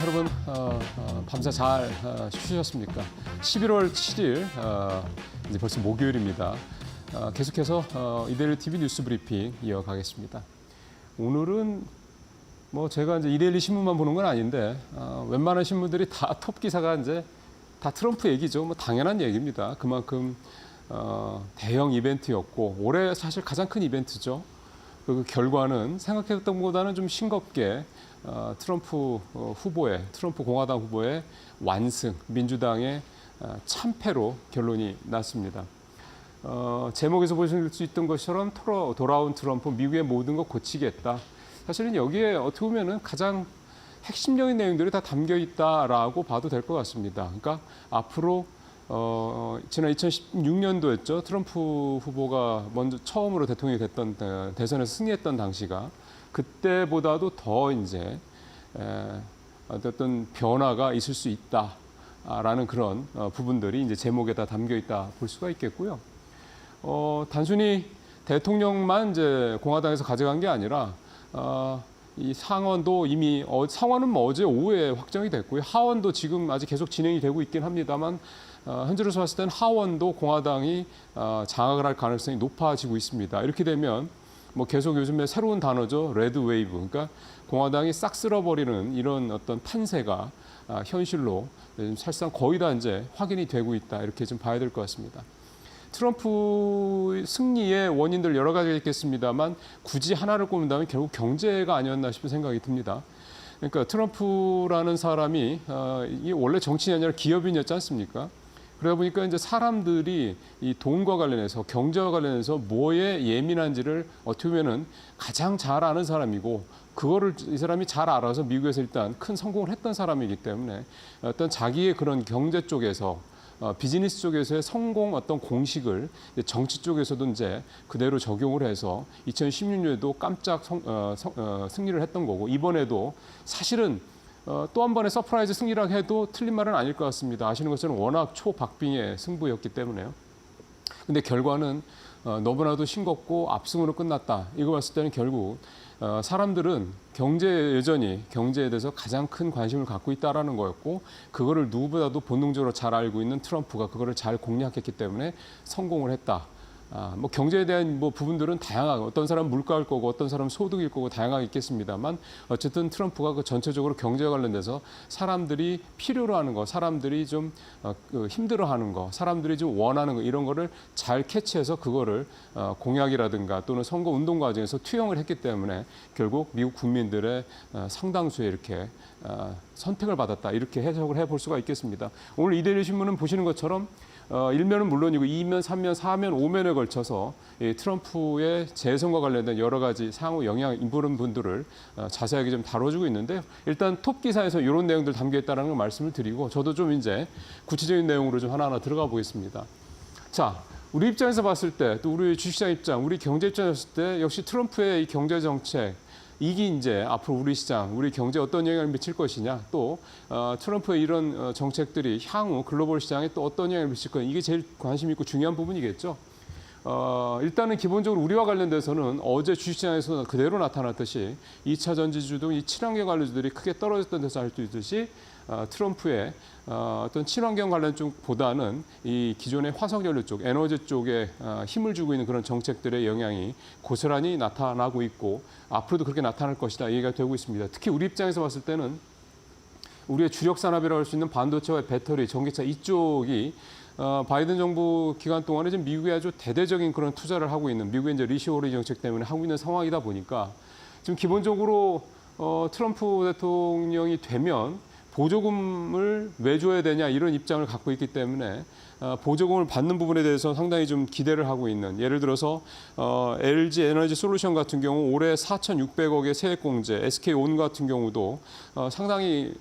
여러분 밤새 잘 쉬셨습니까? 11월 7일 이제 벌써 목요일입니다. 계속해서 이데일리 TV 뉴스 브리핑 이어가겠습니다. 오늘은 뭐 제가 이제 이데일리 신문만 보는 건 아닌데 웬만한 신문들이 다 톱 기사가 이제 다 트럼프 얘기죠. 뭐 당연한 얘기입니다. 그만큼 대형 이벤트였고 올해 사실 가장 큰 이벤트죠. 그 결과는 생각했던 것보다는 좀 싱겁게 트럼프 트럼프 공화당 후보의 완승, 민주당의 참패로 결론이 났습니다. 제목에서 보실 수 있던 것처럼 돌아온 트럼프, 미국의 모든 것 고치겠다. 사실은 여기에 어떻게 보면은 가장 핵심적인 내용들이 다 담겨 있다라고 봐도 될 것 같습니다. 그러니까 앞으로 지난 2016년도였죠. 트럼프 후보가 먼저 처음으로 대통령이 됐던 대선에서 승리했던 당시가 그때보다도 더 이제 어떤 변화가 있을 수 있다라는 그런 부분들이 이제 제목에 다 담겨 있다 볼 수가 있겠고요. 단순히 대통령만 이제 공화당에서 가져간 게 아니라 이 상원도 이미 상원은 뭐 어제 오후에 확정이 됐고요. 하원도 지금 아직 계속 진행이 되고 있긴 합니다만 현재로서 봤을 때는 하원도 공화당이 장악을 할 가능성이 높아지고 있습니다. 이렇게 되면 뭐 계속 요즘에 새로운 단어죠. 레드 웨이브. 그러니까 공화당이 싹 쓸어버리는 이런 어떤 판세가 현실로 사실상 거의 다 이제 확인이 되고 있다. 이렇게 좀 봐야 될 것 같습니다. 트럼프 승리의 원인들 여러 가지가 있겠습니다만 굳이 하나를 꼽는다면 결국 경제가 아니었나 싶은 생각이 듭니다. 그러니까 트럼프라는 사람이 이게 원래 정치인이 아니라 기업인이었지 않습니까? 그러다 보니까 이제 사람들이 이 돈과 관련해서 경제와 관련해서 뭐에 예민한지를 어떻게 보면은 가장 잘 아는 사람이고 그거를 이 사람이 잘 알아서 미국에서 일단 큰 성공을 했던 사람이기 때문에 어떤 자기의 그런 경제 쪽에서 비즈니스 쪽에서의 성공 어떤 공식을 정치 쪽에서도 이제 그대로 적용을 해서 2016년에도 깜짝 승리를 했던 거고 이번에도 사실은 또 한 번의 서프라이즈 승리라고 해도 틀린 말은 아닐 것 같습니다. 아시는 것처럼 워낙 초박빙의 승부였기 때문에요. 근데 결과는 너무나도 싱겁고 압승으로 끝났다. 이거 봤을 때는 결국 사람들은 여전히 경제에 대해서 가장 큰 관심을 갖고 있다라는 거였고 그거를 누구보다도 본능적으로 잘 알고 있는 트럼프가 그거를 잘 공략했기 때문에 성공을 했다. 뭐 경제에 대한 뭐 부분들은 다양하고 어떤 사람은 물가일 거고 어떤 사람은 소득일 거고 다양하게 있겠습니다만 어쨌든 트럼프가 그 전체적으로 경제와 관련돼서 사람들이 필요로 하는 거, 사람들이 좀 힘들어하는 거, 사람들이 좀 원하는 거 이런 거를 잘 캐치해서 그거를 공약이라든가 또는 선거 운동 과정에서 투영을 했기 때문에 결국 미국 국민들의 상당수의 이렇게 선택을 받았다 이렇게 해석을 해볼 수가 있겠습니다. 오늘 이데일리 신문은 보시는 것처럼 1면은 물론이고 2면, 3면, 4면, 5면에 걸쳐서 이 트럼프의 재선과 관련된 여러 가지 상호 영향 인부른 분들을 자세하게 좀 다뤄주고 있는데요. 일단 톱 기사에서 이런 내용들 담겨 있다는 걸 말씀을 드리고 저도 좀 이제 구체적인 내용으로 좀 하나하나 들어가 보겠습니다. 자, 우리 입장에서 봤을 때 또 우리 주식시장 입장, 우리 경제 입장에서 봤을 때 역시 트럼프의 이 경제 정책 이게 이제 앞으로 우리 시장, 우리 경제에 어떤 영향을 미칠 것이냐, 또 트럼프의 이런 정책들이 향후 글로벌 시장에 또 어떤 영향을 미칠 거냐, 이게 제일 관심 있고 중요한 부분이겠죠. 일단은 기본적으로 우리와 관련돼서는 어제 주식시장에서 그대로 나타났듯이 2차 전지주 등 이 친환경 관련주들이 크게 떨어졌던 데서 알 수 있듯이 트럼프의 어떤 친환경 관련 쪽보다는 이 기존의 화석연료 쪽, 에너지 쪽에 힘을 주고 있는 그런 정책들의 영향이 고스란히 나타나고 있고 앞으로도 그렇게 나타날 것이다 얘기가 되고 있습니다. 특히 우리 입장에서 봤을 때는 우리의 주력 산업이라고 할 수 있는 반도체와 배터리, 전기차 이쪽이 바이든 정부 기간 동안에 지금 미국에 아주 대대적인 그런 투자를 하고 있는 미국의 이제 리쇼어링 정책 때문에 하고 있는 상황이다 보니까 지금 기본적으로 트럼프 대통령이 되면 보조금을 왜 줘야 되냐 이런 입장을 갖고 있기 때문에 보조금을 받는 부분에 대해서 상당히 좀 기대를 하고 있는 예를 들어서 LG 에너지 솔루션 같은 경우 올해 4,600억의 세액공제, SK온 같은 경우도 상당히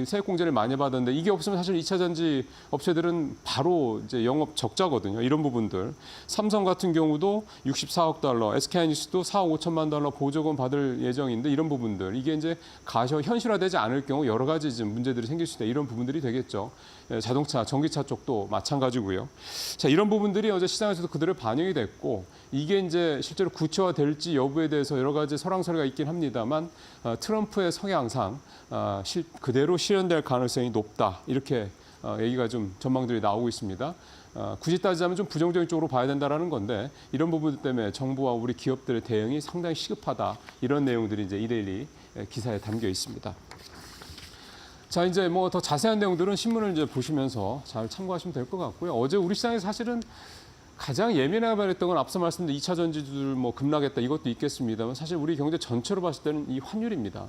세액공제를 많이 받았는데 이게 없으면 사실 2차 전지 업체들은 바로 이제 영업 적자거든요. 이런 부분들. 삼성 같은 경우도 64억 달러, SK하이닉스도 4억 5천만 달러 보조금 받을 예정인데 이런 부분들 이게 이제 현실화되지 않을 경우 여러 가지 문제들이 생길 수 있다. 이런 부분들이 되겠죠. 자동차, 전기차 쪽도 마찬가지고요. 자, 이런 부분들이 어제 시장에서도 그대로 반영이 됐고 이게 이제 실제로 구체화될지 여부에 대해서 여러 가지 설왕설래가 있긴 합니다만 트럼프의 성향상 그대로 실현될 가능성이 높다. 이렇게 얘기가 좀 전망들이 나오고 있습니다. 굳이 따지자면 좀 부정적인 쪽으로 봐야 된다라는 건데 이런 부분들 때문에 정부와 우리 기업들의 대응이 상당히 시급하다. 이런 내용들이 이제 이데일리 기사에 담겨 있습니다. 자, 이제 뭐 더 자세한 내용들은 신문을 이제 보시면서 잘 참고하시면 될 것 같고요. 어제 우리 시장에서 사실은 가장 예민하게 발했던 건 앞서 말씀드린 2차 전지들 뭐 급락했다 이것도 있겠습니다만 사실 우리 경제 전체로 봤을 때는 이 환율입니다.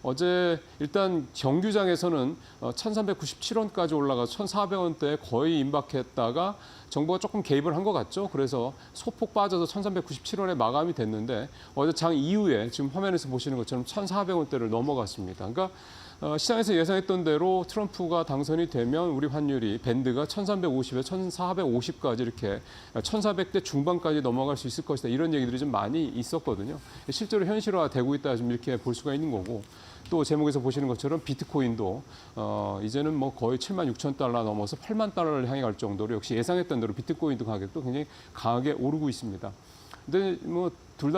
어제 일단 정규장에서는 1,397원까지 올라가서 1,400원대에 거의 임박했다가 정부가 조금 개입을 한 것 같죠. 그래서 소폭 빠져서 1,397원에 마감이 됐는데 어제 장 이후에 지금 화면에서 보시는 것처럼 1,400원대를 넘어갔습니다. 그러니까 시장에서 예상했던 대로 트럼프가 당선이 되면 우리 환율이 밴드가 1,350에서 1,450까지 이렇게 1,400대 중반까지 넘어갈 수 있을 것이다. 이런 얘기들이 좀 많이 있었거든요. 실제로 현실화되고 있다 좀 이렇게 볼 수가 있는 거고 또 제목에서 보시는 것처럼 비트코인도 이제는 뭐 거의 76,000달러 넘어서 8만 달러를 향해 갈 정도로 역시 예상했던 대로 비트코인도 가격도 굉장히 강하게 오르고 있습니다. 근데 뭐 둘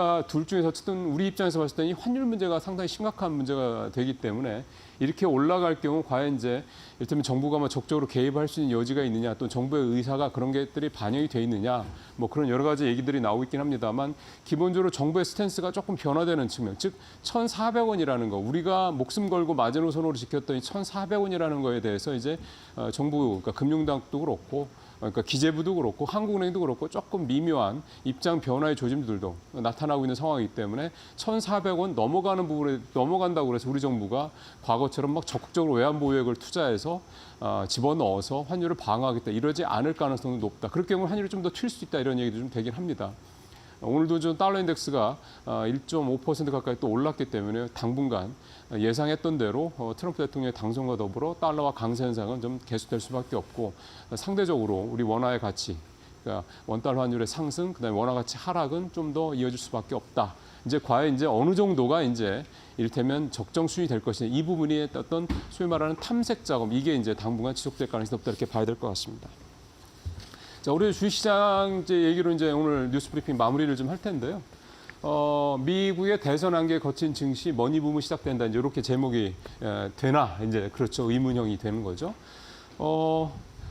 중에서 어쨌든 우리 입장에서 봤을 때 이 환율 문제가 상당히 심각한 문제가 되기 때문에 이렇게 올라갈 경우 과연 이제 이를테면 정부가 뭐 적극적으로 개입할 수 있는 여지가 있느냐 또 정부의 의사가 그런 것들이 반영이 돼 있느냐 뭐 그런 여러 가지 얘기들이 나오고 있긴 합니다만 기본적으로 정부의 스탠스가 조금 변화되는 측면 즉 1,400원이라는 거 우리가 목숨 걸고 마지노선으로 지켰던 이 1,400원이라는 거에 대해서 이제 정부 그러니까 금융당국도 그렇고 그러니까 기재부도 그렇고 한국은행도 그렇고 조금 미묘한 입장 변화의 조짐들도 나타나고 있는 상황이기 때문에 1,400원 넘어가는 부분에 넘어간다고 그래서 우리 정부가 과거처럼 막 적극적으로 외환보유액을 투자해서 집어넣어서 환율을 방어하겠다 이러지 않을 가능성도 높다. 그럴 경우 환율이 좀 더 튈 수 있다 이런 얘기도 좀 되긴 합니다. 오늘도 좀 달러 인덱스가 1.5% 가까이 또 올랐기 때문에 당분간 예상했던 대로 트럼프 대통령의 당선과 더불어 달러와 강세 현상은 좀 계속될 수밖에 없고 상대적으로 우리 원화의 가치, 그러니까 원달러 환율의 상승, 그다음에 원화 가치 하락은 좀 더 이어질 수밖에 없다. 이제 과연 이제 어느 정도가 이제 이를테면 적정 수준이 될 것이냐 이 부분이 어떤 소위 말하는 탐색 작업 이게 이제 당분간 지속될 가능성이 높다 이렇게 봐야 될 것 같습니다. 자, 우리 주식시장 이제 얘기로 이제 오늘 뉴스 브리핑 마무리를 좀 할 텐데요. 미국의 대선 한계 거친 증시 머니붐이 시작된다. 이제 이렇게 제목이 되나 이제 그렇죠 의문형이 되는 거죠.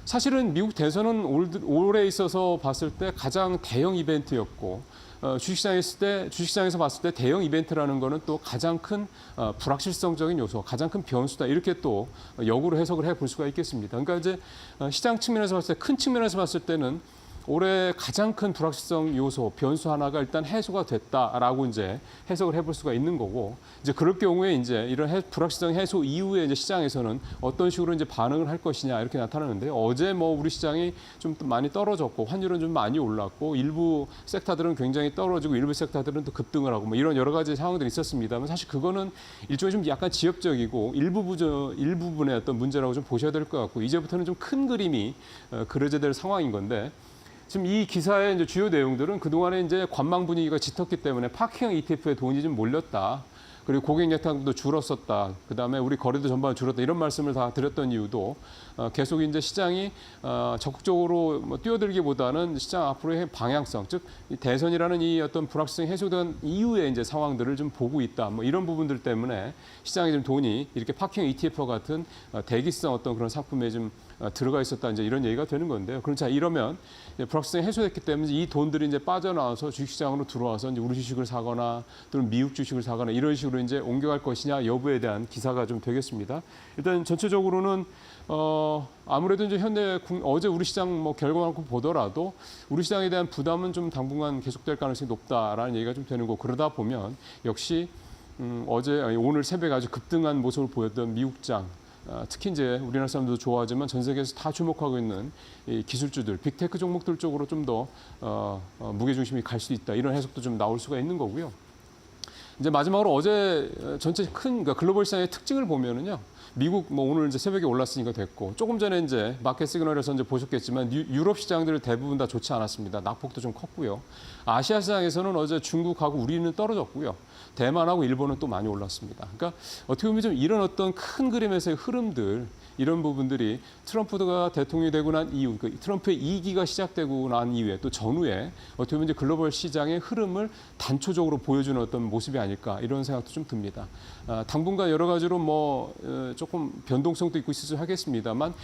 사실은 미국 대선은 올해 있어서 봤을 때 가장 대형 이벤트였고 주식시장에서 봤을 때 대형 이벤트라는 거는 또 가장 큰 불확실성적인 요소, 가장 큰 변수다 이렇게 또 역으로 해석을 해볼 수가 있겠습니다. 그러니까 이제 시장 측면에서 봤을 때 큰 측면에서 봤을 때는 올해 가장 큰 불확실성 요소, 변수 하나가 일단 해소가 됐다라고 이제 해석을 해볼 수가 있는 거고, 이제 그럴 경우에 이제 이런 불확실성 해소 이후에 이제 시장에서는 어떤 식으로 이제 반응을 할 것이냐 이렇게 나타나는데요. 어제 뭐 우리 시장이 좀 많이 떨어졌고 환율은 좀 많이 올랐고 일부 섹터들은 굉장히 떨어지고 일부 섹터들은 또 급등을 하고 뭐 이런 여러 가지 상황들이 있었습니다만 사실 그거는 일종의 좀 약간 지역적이고 일부분의 어떤 문제라고 좀 보셔야 될 것 같고 이제부터는 좀 큰 그림이 그려져야 될 상황인 건데. 지금 이 기사의 이제 주요 내용들은 그동안에 이제 관망 분위기가 짙었기 때문에 파킹형 ETF에 돈이 좀 몰렸다. 그리고 고객 예탁도 줄었었다. 그다음에 우리 거래도 전반 줄었다. 이런 말씀을 다 드렸던 이유도 계속 이제 시장이 적극적으로 뭐 뛰어들기보다는 시장 앞으로의 방향성, 즉 대선이라는 이 어떤 불확실성이 해소된 이후에 이제 상황들을 좀 보고 있다. 뭐 이런 부분들 때문에 시장에 좀 돈이 이렇게 파킹형 ETF 같은 대기성 어떤 그런 상품에 좀 들어가 있었다. 이제 이런 얘기가 되는 건데요. 그럼 자 이러면 불확실성이 해소됐기 때문에 이 돈들이 이제 빠져나와서 주식시장으로 들어와서 이제 우리 주식을 사거나 또는 미국 주식을 사거나 이런 식으로 이제 옮겨갈 것이냐 여부에 대한 기사가 좀 되겠습니다. 일단 전체적으로는 아무래도 이제 어제 우리 시장 뭐 결과만 보더라도 우리 시장에 대한 부담은 좀 당분간 계속될 가능성이 높다라는 얘기가 좀 되는 거고 그러다 보면 역시 오늘 새벽에 아주 급등한 모습을 보였던 미국장. 특히 이제 우리나라 사람들도 좋아하지만 전 세계에서 다 주목하고 있는 이 기술주들, 빅테크 종목들 쪽으로 좀 더 무게중심이 갈 수 있다. 이런 해석도 좀 나올 수가 있는 거고요. 이제 마지막으로 어제 전체 그러니까 글로벌 시장의 특징을 보면은요. 미국 뭐 오늘 이제 새벽에 올랐으니까 됐고 조금 전에 이제 마켓 시그널에서 이제 보셨겠지만 유럽 시장들 대부분 다 좋지 않았습니다. 낙폭도 좀 컸고요. 아시아 시장에서는 어제 중국하고 우리는 떨어졌고요. 대만하고 일본은 또 많이 올랐습니다. 그러니까 어떻게 보면 좀 이런 어떤 큰 그림에서의 흐름들 이런 부분들이 트럼프가 대통령이 되고 난 이후, 트럼프의 2기가 시작되고 난 이후에 또 전후에 어떻게 보면 이제 글로벌 시장의 흐름을 단초적으로 보여주는 어떤 모습이 아닐까 이런 생각도 좀 듭니다. 당분간 여러 가지로 조금 변동성도 있고 있을 수 하겠습니다만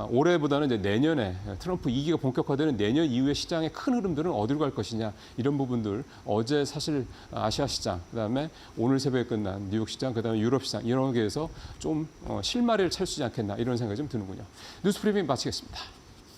올해보다는 이제 내년에 트럼프 2기가 본격화되는 내년 이후의 시장의 큰 흐름들은 어디로 갈 것이냐 이런 부분들 어제 사실 아시아 시장 그다음에 오늘 새벽에 끝난 뉴욕 시장 그다음에 유럽 시장 이런 게에서 좀 실마리를 찰 수 있지 않겠나 이런 생각이 좀 드는군요. 뉴스 프리뷰 마치겠습니다.